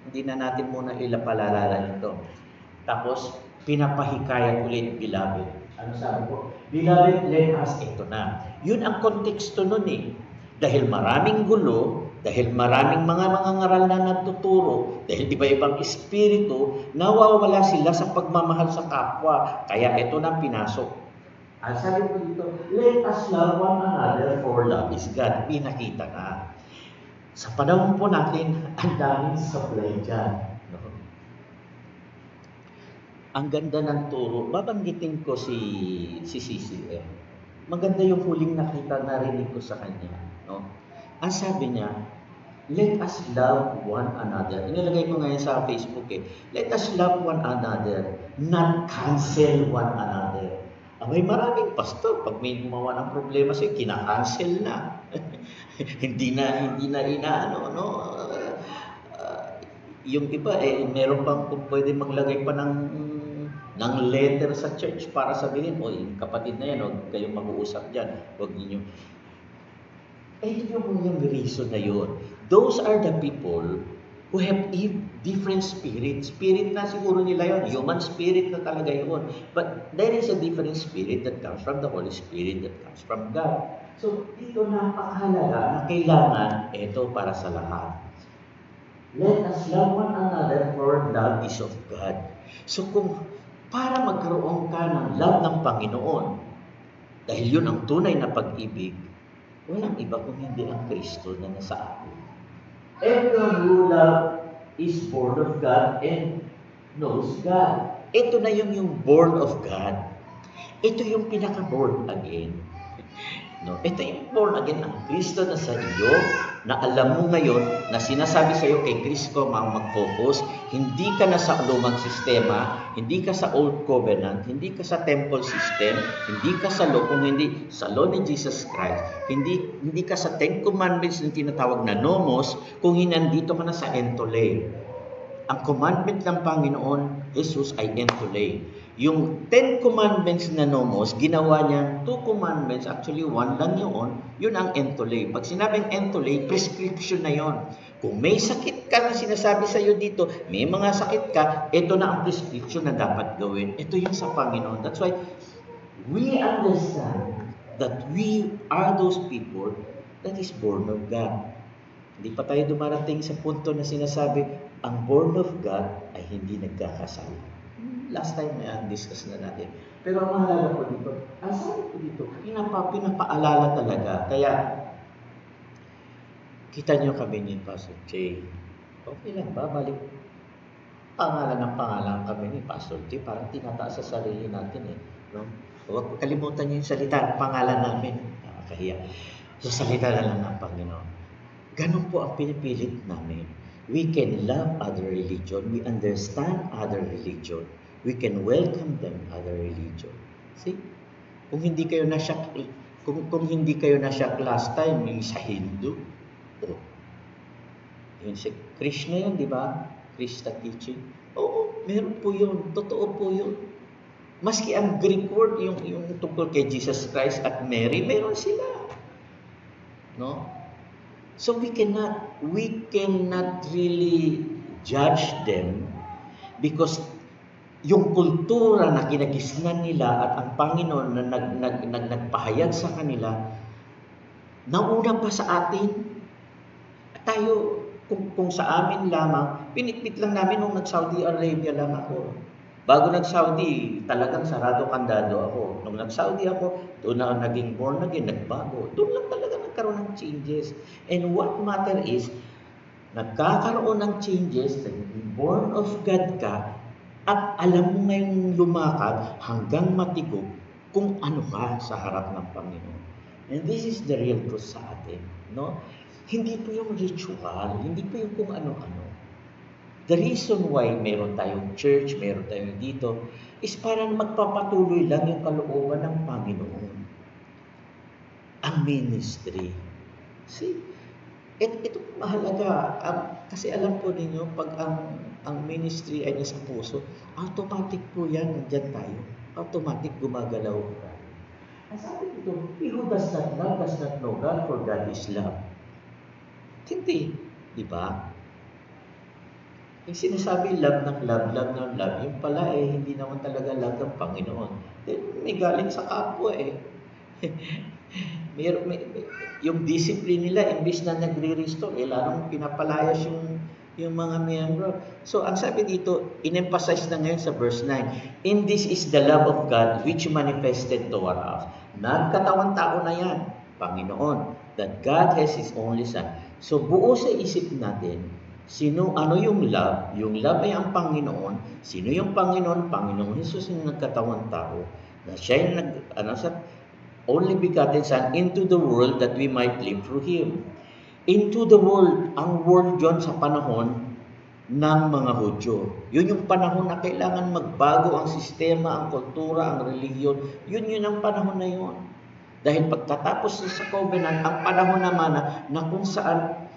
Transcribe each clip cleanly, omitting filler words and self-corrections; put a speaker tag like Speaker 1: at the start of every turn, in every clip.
Speaker 1: hindi na natin muna ilapalala ito. Tapos, pinapahikayat ulit, beloved. Ano sabi ko? Beloved, let us, ito na. Yun ang konteksto nun eh. Dahil maraming gulo, dahil maraming mga ngaral na nagtuturo, dahil iba-ibang espiritu, nawawala sila sa pagmamahal sa kapwa. Kaya ito na pinasok. Ang sabi ko dito, let us love one another for love is God. Pinakita na. Sa panahon po natin, ang daming supply dyan. No? Ang ganda ng turo. Babanggitin ko si CCM. Maganda yung huling nakita, narinig ko sa kanya. No? Ang sabi niya, let us love one another. Inilagay ko ngayon sa Facebook eh. Let us love one another, not cancel one another. Abay, maraming pastor, pag may gumawa ng problema sa'yo, kinakancel na. hindi na inaano, no? Yung iba, meron pang kung pwede maglagay pa ng letter sa church para sabihin, o kapatid na yan, huwag kayong mag-uusap dyan, huwag ninyo. Yung reason na yun. Those are the people who have different spirit. Spirit na siguro nila yun. Human spirit na talaga yun. But there is a different spirit that comes from the Holy Spirit that comes from God. So, dito napakahalaga na kailangan ito para sa lahat. Let us love one another for love is of God. So, kung para magkaroon ka ng love ng Panginoon, dahil yun ang tunay na pag-ibig, walang iba kung hindi ang Kristo na nasa atin. Everyone who loves is born of God and knows God. Ito na yung born of God. Ito yung pinaka-born again. No? Ito yung born again ng Kristo na sa iyo, na alam mo ngayon na sinasabi sa iyo kay Kristo mag-focus, hindi ka na sa lumang sistema, hindi ka sa old covenant, hindi ka sa temple system, hindi ka sa law, kung hindi sa law ni Jesus Christ, hindi ka sa Ten Commandments na tinatawag na nomos, kung hinandito ka na sa entole. Ang commandment ng Panginoon Jesus ay entole. Yung 10 commandments na nomos, ginawa niya 2 commandments, actually 1 lang yun ang entole. Pag sinabing entole, prescription na yon. Kung may sakit ka na sinasabi sa iyo dito, may mga sakit ka, ito na ang prescription na dapat gawin. Ito yung sa Panginoon. That's why we understand that we are those people that is born of God. Hindi pa tayo dumarating sa punto na sinasabi, ang born of God ay hindi nagkakasal. Last time discuss na natin. Pero ang mahalaga po dito, ang sabi po dito, pinapaalala talaga. Kaya, kita nyo kami ni Pastor Jay. Okay lang ba? Balik pangalan kami ni Pastor Jay. Parang tinataas sa sarili natin eh. No? Huwag kalimutan nyo yung salita, pangalan namin. Nakakahiya. So, salita na lang ng Panginoon. Ganun po ang pinipilit namin. We can love other religion. We understand other religion. We can welcome them other religion. See? Kung hindi kayo na-shock, kung hindi kayo na-shock last time, yung sa Hindu, yun si Krishna yun, di ba? Krishna teaching. Oo, meron po yun. Totoo po yun. Maski ang Greek word, yung tungkol kay Jesus Christ at Mary, meron sila. No? So we cannot really judge them because yung kultura na kinagisnan nila at ang Panginoon na nagpahayag sa kanila, nauna pa sa atin. Tayo, kung sa amin lamang, pinitpit lang namin nung nag-Saudi Arabia lang ako. Bago nag-Saudi, talagang sarado kandado ako. Nung nag-Saudi ako, doon na naging born again, nagbago. Doon lang talaga nagkaroon ng changes. And what matter is, nagkakaroon ng changes, naging born of God ka, at alam mo ngayong lumakad hanggang matigog kung ano ka sa harap ng Panginoon. And this is the real truth sa atin. No? Hindi po yung ritual, hindi po yung kung ano-ano. The reason why meron tayong church, meron tayong dito, is para magpapatuloy lang yung kalooban ng Panginoon. Ang ministry. See? Ito mahalaga. Kasi alam po ninyo, pag ang ministry ay nasa puso, automatic po yan, nandyan tayo. Automatic gumagalaw tayo. Ang sabi dito, he who does not love does not know God, for God is love. Hindi. Di ba? Yung sinasabi love ng love, yung pala hindi naman talaga love ng Panginoon. May galing sa kapwa eh. Yung discipline nila, imbis na nagre-restore, lalong pinapalayas yung mga miyembro. So, ang sabi dito, in-emphasize na ngayon sa verse 9, in this is the love of God which manifested toward us. Nagkatawang tao na yan, Panginoon, that God has His only Son. So, buo sa isip natin, ano yung love? Yung love ay ang Panginoon. Sino yung Panginoon? Panginoon Jesus yung nagkatawang tao. Na siya yung only begotten Son into the world that we might live through Him. Into the world, ang world yun sa panahon ng mga Hudyo. Yun yung panahon na kailangan magbago ang sistema, ang kultura, ang relihiyon. Yun ang panahon na yun. Dahil pagkatapos sa covenant, ang panahon naman na kung saan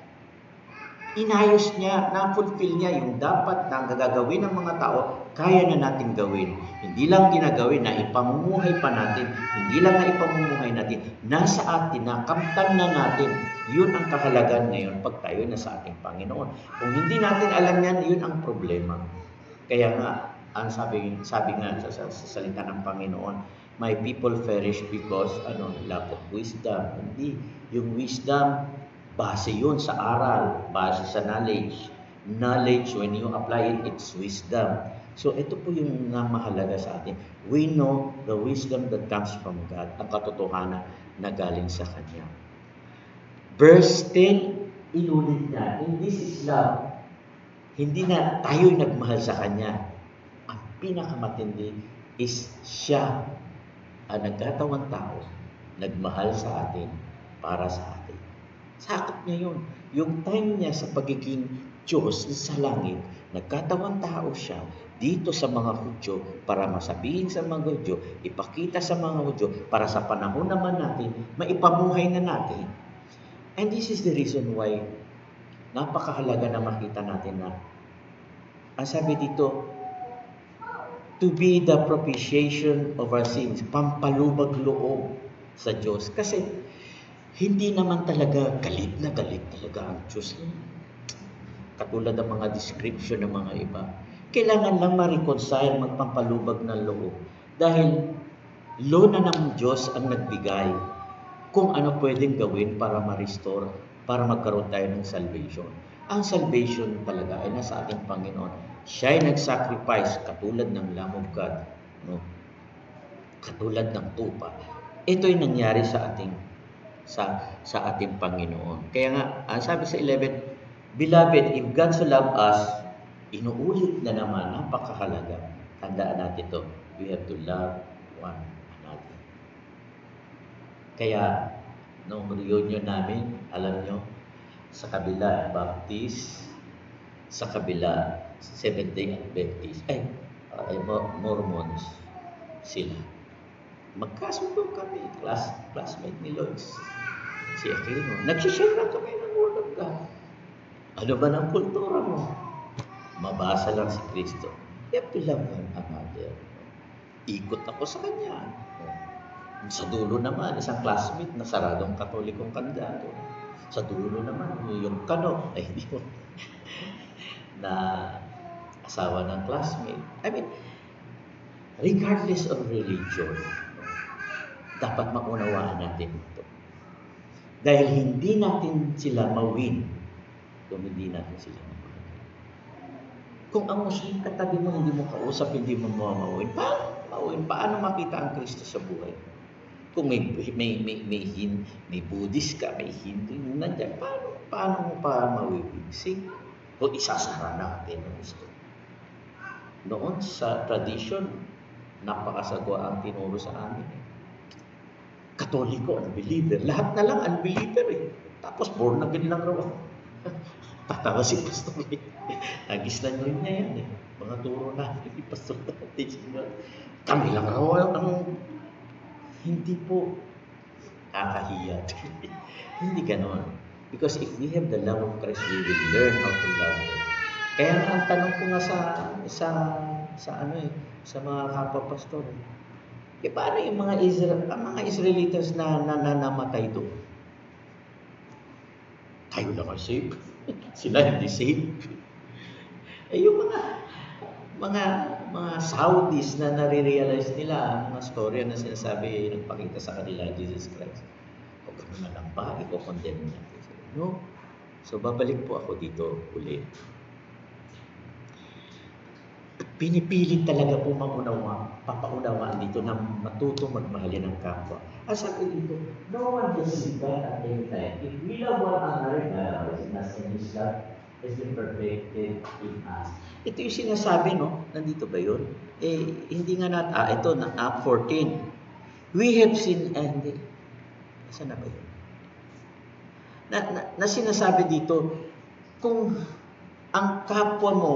Speaker 1: inayos niya, na-fulfill niya yung dapat na gagawin ng mga tao, kaya na natin gawin. Hindi lang ginagawin na ipamumuhay pa natin, hindi lang na ipamumuhay natin, nasa atin, nakamtan na natin. Yun ang kahalagan ngayon pag tayo na sa ating Panginoon. Kung hindi natin alam yan, yun ang problema. Kaya nga, ang sabi nga sa salita ng Panginoon, my people perish because lack of wisdom. Hindi, yung wisdom, base yun sa aral, base sa knowledge. Knowledge, when you apply it, it's wisdom. So, ito po yung mahalaga sa atin. We know the wisdom that comes from God, ang katotohanan na galing sa Kanya. Verse 10, inulit natin, this is love. Hindi na tayo'y nagmahal sa Kanya. Ang pinakamatindi is siya, ang nagkatawang tao, nagmahal sa atin, para sa atin. Sakop niya yun. Yung time niya sa pagiging Diyos sa langit, nagkatawang tao siya dito sa mga Hudyo para masabihin sa mga Hudyo, ipakita sa mga Hudyo para sa panahon naman natin, maipamuhay na natin. And this is the reason why napakahalaga na makita natin na ang sabi dito, to be the propitiation of our sins, pampalubag loob sa Diyos. Kasi hindi naman talaga galit talaga ang Diyos. Katulad ng mga description ng mga iba. Kailangan lang ma-reconcile, magpampalubag ng loob. Dahil law na ng Diyos ang nagbigay kung ano pwedeng gawin para ma-restore, para magkaroon tayo ng salvation. Ang salvation talaga ay nasa ating Panginoon. Siya ay nag-sacrifice katulad ng Lamb of God. No? Katulad ng tupa. Ito ay nangyari sa ating Panginoon. Kaya nga, ang sabi sa 11, Beloved, if God so loved us, inuulit na naman, napakahalaga. Tandaan natin ito. We have to love one another. Kaya, nung reunion namin, alam nyo, sa kabila, Baptist, sa kabila, Seventh-day Adventist, Mormons, sila. Magkasundo kami, classmate ni Lois, si Aquino. Nagsishare lang kami ng Word of God. Ano ba ng kultura mo? Mabasa lang si Kristo. You have to love one another. Ikot ako sa kanya. Sa dulo naman, isang classmate na saradong katolikong kandidato. Sa dulo naman, yung kano, hindi mo, na asawa ng classmate. I mean, regardless of religion, dapat maunawaan natin ito. Dahil hindi natin sila mawin kung hindi natin sila mawin. Kung ang Muslim katabi mo, hindi mo kausap, hindi mo mawin, paano makita ang Kristo sa buhay? Kung may Buddhist ka, may Hindu, nandiyan, paano mo pa mawiwinsing? O isasara natin ang gusto. Noon sa tradition, napakasagwa ang tinuro sa amin. Katoliko, unbeliever. Lahat na lang unbeliever eh. Tapos born again lang raw ako. Tatawa si Pastor eh. Nagislan rin niya yan eh. Mga turo namin ni Pastor teaching God. Kami lang raw ang hindi po kakahiya. Hindi ganon. Because if we have the love of Christ, we will learn how to love Him. Kaya ang tanong ko nga sa mga kapapastor, paano yung mga Israelites na namatay doon? Tayo lang ang saved. Sila hindi saved. Yung mga mga Saudis na nare-realize nila ang mga storya na sinasabi, nagpakita sa kanila Jesus Christ. O gano'n na lang ba? Iko-condemn natin. No. So, babalik po ako dito ulit. Pinipilit talaga po papaunawaan dito na matutong magmahalin ng kapwa. Ang sabi dito, no one can see God at any time. If we love one another, God is in us, and His love has been perfected in us. Ito yung sinasabi, no? Nandito ba yun? Hindi nga ito, 14. We have seen, saan na ba yun? Na sinasabi dito, kung ang kapwa mo,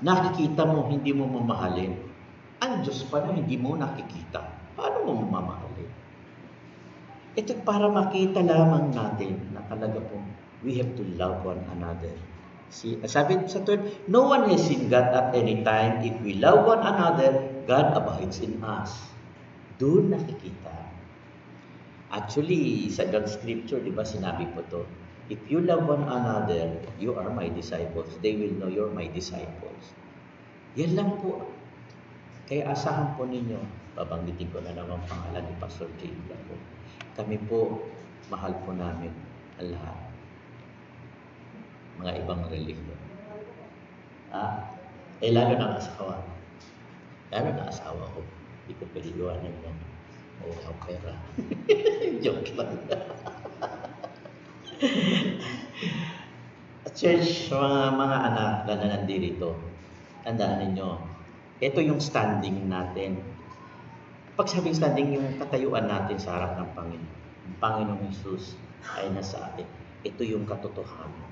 Speaker 1: nakikita mo, hindi mo mamahalin. Ang Diyos pa na hindi mo nakikita. Paano mo mamahalin? Ito para makita lamang natin na talaga po, we have to love one another. See, sabi sa third, no one has seen God at any time. If we love one another, God abides in us. Doon nakikita. Actually, sa God's scripture, di ba, sinabi po to, if you love one another, you are my disciples. They will know you're my disciples. Yan lang po. Kaya asahan po ninyo, babanggitin ko na naman pangalan ni Pastor Jay po. Kami po, mahal po namin ang lahat. Mga ibang religion. Lalo na asawa. Lalo na asawa ko. Hindi ko piliwanan yan. O pera. Joke lang. At church, mga anak na nandito, tandaan ninyo, ito yung standing natin. Pag sabing standing, yung katayuan natin sa harap ng Panginoon. Ang Panginoong Jesus ay nasa atin. Ito yung katotohanan.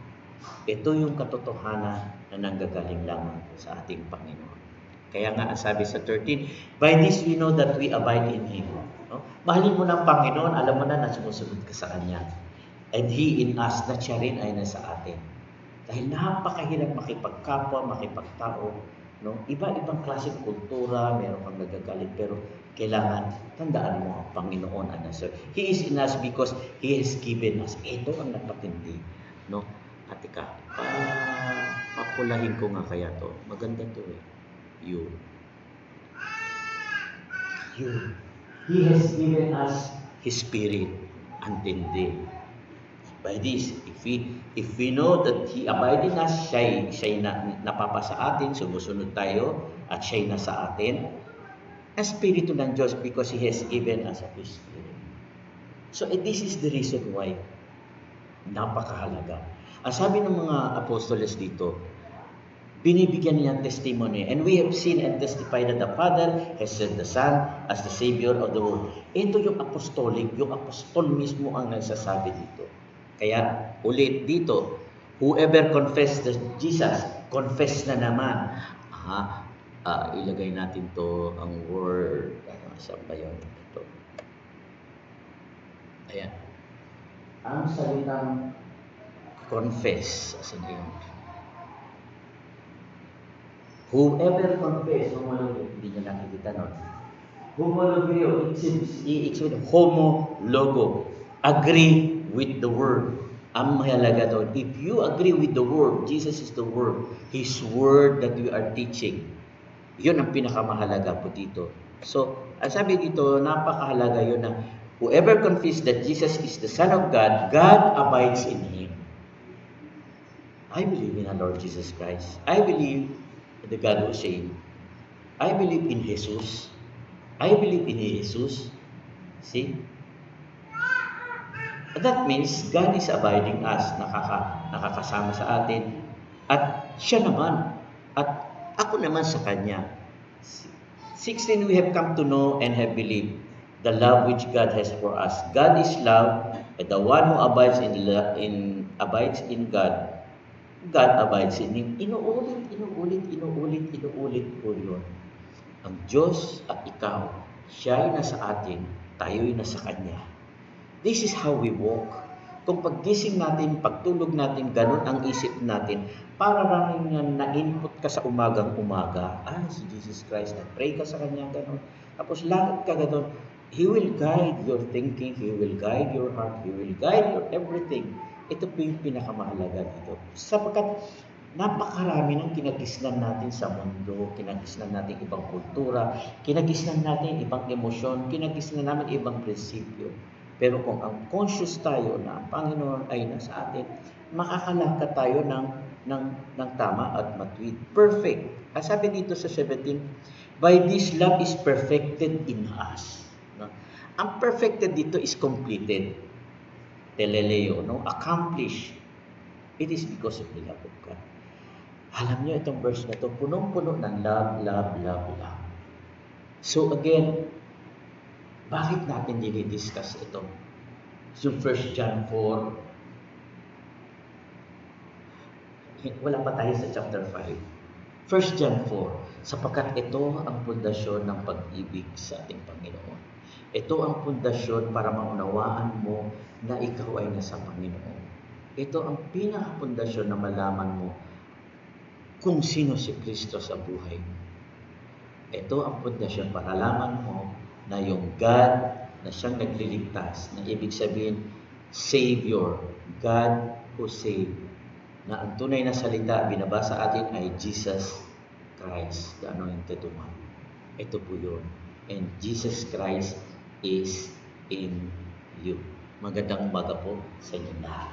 Speaker 1: Ito yung katotohanan na nanggagaling lamang sa ating Panginoon. Kaya nga, sabi sa 13, by this we know that we abide in Him. No? Mahalin mo ng Panginoon, alam mo na sumusunod ka sa Kanya. And He in us, na siya rin ay nasa atin. Dahil napakahirap makipagkapwa, makipagtao. No? Iba-ibang klaseng kultura, meron kang nagagalit, pero kailangan tandaan mo ang Panginoon ang nasa. He is in us because He has given us. Ito ang napatindi. No? At papulahin ko nga kaya to. Maganda to eh. You. He has given us His Spirit. Antindi. By this, if we know that He abide in us, siya'y napapa sa atin, sumusunod tayo, at siya'y nasa atin, ang Espiritu ng Diyos because He has given us His Spirit. So, this is the reason why napakahalaga. Ang sabi ng mga apostoles dito, binibigyan niya testimony, and we have seen and testified that the Father has sent the Son as the Savior of the world. Ito yung apostolic, yung apostol mismo ang nagsasabi dito. Kaya ulit dito, whoever confess that Jesus, confess na naman. Ilagay natin to ang word. Saan ba yun? Ito. Ayan. Ang salitang confess. Asan yun? Whoever confess, hindi niya nakikita nun. Homologio, homologo. Agree with the word. Ang mahalaga doon, if you agree with the word, Jesus is the word, His word that we are teaching. Yun ang pinakamahalaga po dito. So, ang sabi dito, napakahalaga yun na whoever confess that Jesus is the Son of God, God abides in Him. I believe in our Lord Jesus Christ. I believe in the God who saved. I believe in Jesus. I believe in Jesus. See? That means God is abiding us, nakakasama sa atin. At siya naman, at ako naman sa Kanya. 16, we have come to know and have believed the love which God has for us. God is love, and the one who abides in God, God abides in Him. Inuulit po yun. Ang Diyos at ikaw, siya ay nasa atin, tayo ay nasa Kanya. This is how we walk. Kung paggising natin, pagtulog natin, ganun ang isip natin, para lang na-input ka sa umagang-umaga, si Jesus Christ, nag-pray ka sa Kanya, ganun. Tapos lakad ka ganun, He will guide your thinking, He will guide your heart, He will guide your everything. Ito po yung pinakamahalaga dito. Sapagkat napakarami ng kinagisnan natin sa mundo, kinagisnan natin ibang kultura, kinagisnan natin ibang emosyon, kinagisnan namin ibang prinsipyo. Pero kung ang conscious tayo na ang Panginoon ay nasa atin, makakalakad tayo ng, ng tama at matuwid. Perfect. Ang sabi dito sa 17, by this love is perfected in us. No? Ang perfected dito is completed. Teleleo, no? Accomplished. It is because of the love of God. Alam niyo itong verse na to, punong-puno ng love, love, love, love. So again, bakit natin dinidiscuss ito? Yung 1 John 4, wala pa tayo sa chapter 5. 1 John 4, sapagkat ito ang pundasyon ng pag-ibig sa ating Panginoon. Ito ang pundasyon para maunawaan mo na ikaw ay nasa Panginoon. Ito ang pinaka-pundasyon na malaman mo kung sino si Kristo sa buhay mo. Ito ang pundasyon para alaman mo na yung God na siyang nagliligtas, na ibig sabihin, Savior, God who saved, na ang tunay na salita binabasa atin ay Jesus Christ, the Anointed One. Ito po yun. And Jesus Christ is in you. Magandang umaga po sa inyo lahat.